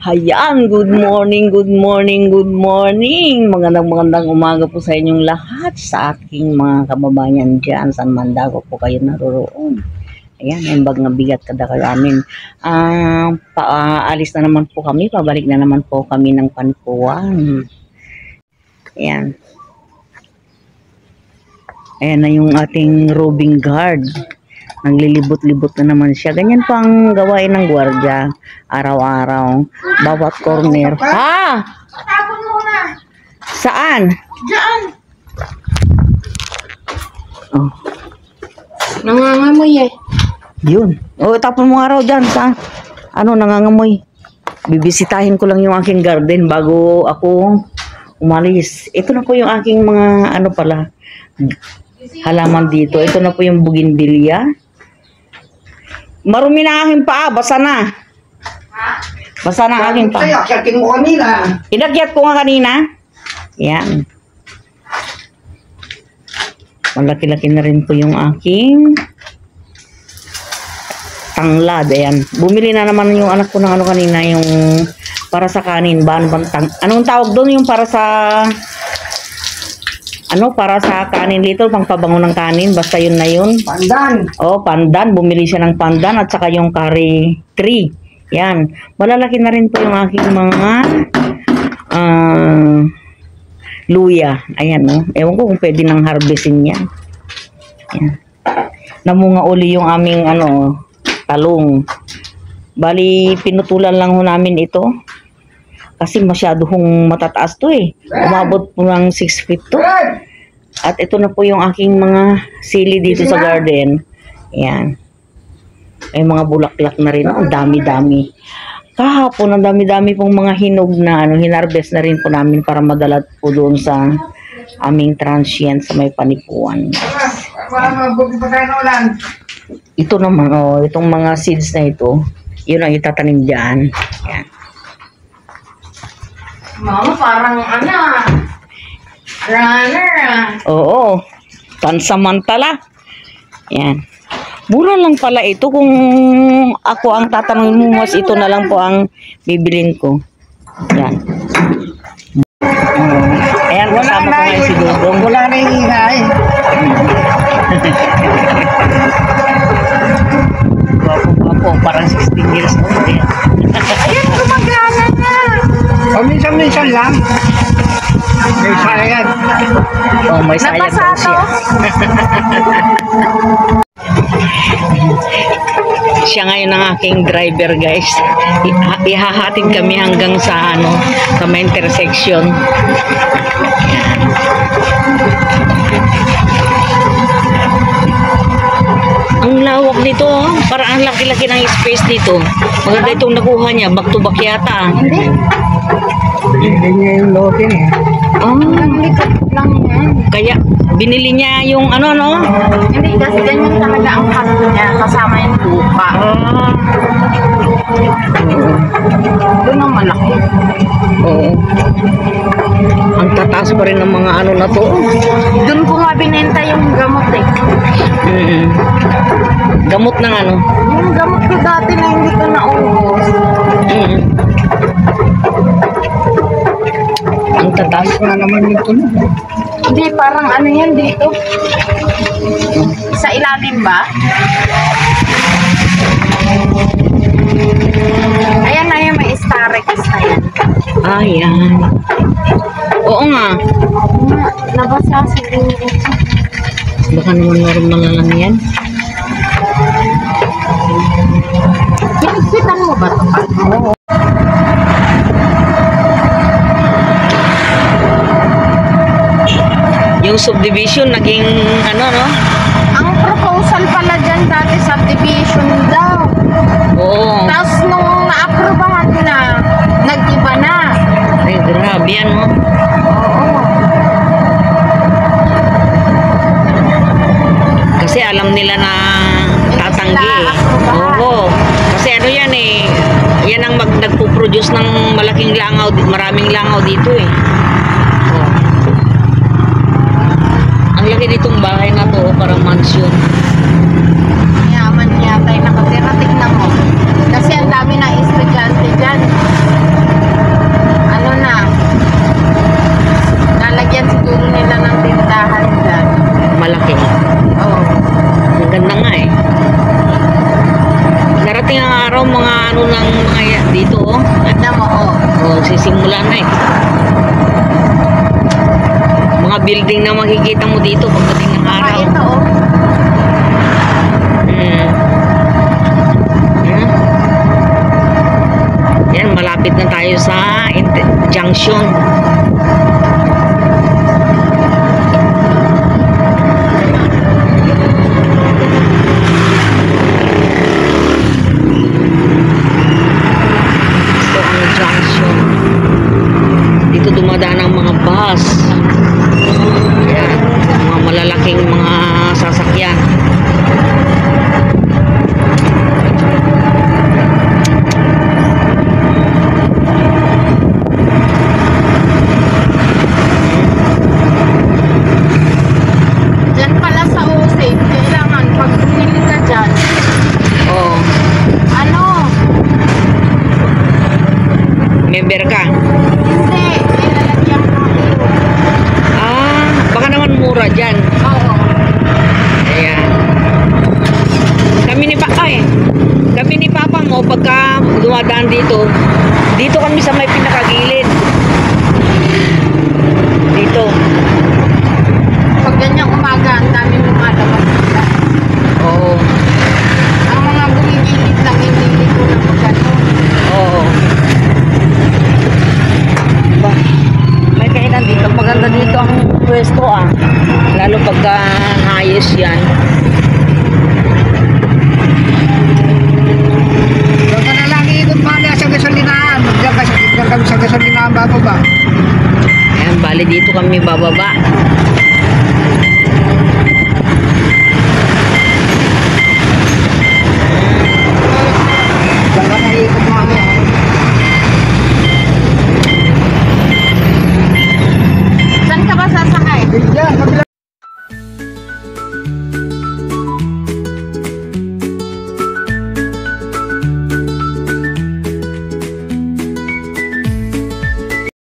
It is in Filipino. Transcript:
Hayan, good morning, good morning, good morning. Magandang umaga po sa inyong lahat, sa aking mga kababayan dyan, saan man dago po kayo naroroon. Ayan, yung bag na bigat kada kayo amin. Paalis na naman po kami, pabalik na naman po kami ng Panpuan. Ayan. Ayan na yung ating roving guard. Naglilibot-libot na naman siya. Ganyan po ang gawain ng gwardiya. Araw-araw. Bawat corner. Ha? Tapon mo na. Saan? Diyan. Oh. Nangangamoy eh. Yun. O, tapon mo nga raw dyan sa nangangamoy. Bibisitahin ko lang yung aking garden bago ako umalis. Ito na po yung aking mga halaman dito. Ito na po yung bougainvillea. Marumi na aking paa. Basa na. Basa na aking paa. Akyatin mo kanina. Inakyat ko nga kanina. Yan. Malaki-laki na rin po yung aking tanglad. Ayan. Bumili na naman yung anak ko ng kanina. Yung para sa kanin. Anong tawag doon? Yung para sa para sa kanin dito, pang pabango ng kanin, basta yun na yun. Pandan. Oh, pandan. Bumili siya ng pandan at saka yung curry tree. Yan. Malalaki na rin po yung aking mga luya. Ayan, no. Ewan ko kung pwede nang harvestin yan. Yan. Namunga uli yung aming, talong. Bali, pinutulan lang ho namin ito. Kasi masyado hong matataas to eh. Umabot po ng 6 feet to. At ito na po yung aking mga sili dito sa garden. Ayan. May mga bulaklak na rin. Ang dami-dami. Kahapon, ang dami-dami pong mga hinog na hinarvest na rin po namin para madala po doon sa aming transient sa may Panipuan. Ito naman, itong mga seeds na ito, yun ang itatanim dyan. Ayan. Mama, parang runner Oo, pansamantala. Yan. Mura lang pala ito. Kung ako ang tatanungin mo, mas ito na lang po ang bibilin ko. Yan. Ayan, kasama ko ngayon si Dudong. Wala na yung ingay. Gwapo, parang 16 years old. Ayan. Ayan, gumagana na. Minsan lang. May sayad. Oh, may sayad daw siya. Siya ngayon ang aking driver, guys. Ihahatid kami hanggang sa sa may intersection. Ang lawak nito, parang ang laki-laki ng space dito. Maganda itong nakuha niya, back to back yata. Hindi niya yung lote eh. Likod lang yan. Kaya binili niya yung Hindi kasi ganyan talaga ang kasto niya kasama yung lupa. Doon ang malaki. Oo. Ang tataas pa rin ng mga na to. Doon ko nga binenta yung gamot eh. Gamot ng Yung gamot ko dati na hindi ko naubos. Ang tataas na naman yung tunog. Hindi, parang yan dito. Sa ilalim ba? Ayan na yan, may starex na yan. Ayan. Oo nga. Nabasa siguro. Baka naman normal na lang yan. Pinagpitan mo ba ito? Oo. Yung subdivision naging Ang proposal pala dyan dati subdivision daw. Oo. Tapos nung na-aprobahan na, nag-iba na. Ay, grabe yan mo. Oo. Kasi alam nila na tatanggi. Oo. Kasi yan eh. Yan ang nagpo-produce ng malaking langaw, maraming langaw dito eh. Ang laki nitong bahay na to, parang mansion. Yaman yata yung nakatira. Tignan mo. Kasi ang dami na estudyante dyan. araw mga ano ng mga dito oh. Ganda mo, oh. Oh, sisimula na eh. Mga building na makikita mo dito pagdating ng Baka araw. ito, oh. Hmm. Hmm. Yan, malapit na tayo sa junction. Ito ang junction. Dito dumadaan ang mga bus. Yan, mga malalaking mga sasakyan. Diyan pala sa Osig, kailangan pag bumili ka dyan, Oh, ano, member ka. hindi, may lalagyan mo iyo. Ah, baka naman mura dyan. Oo. Ayan. Kami ni Papa mo, pagka dumadaan dito, dito kami sa may pinakagilid. Dito. Pag ganyang umaga, ang daming lumalabas nila. Oo. Ang mga bumigilid lang, hindi ko na magano. Oo. Ba, may kainan dito. Maganda dito ang pwesto ah. Lalo pagka ayos yan. Huwag ka na lang iikot pa sa gasolinaan. Magdiyan kami sa gasolinaan bago ba? Ayan, bali dito kami bababa.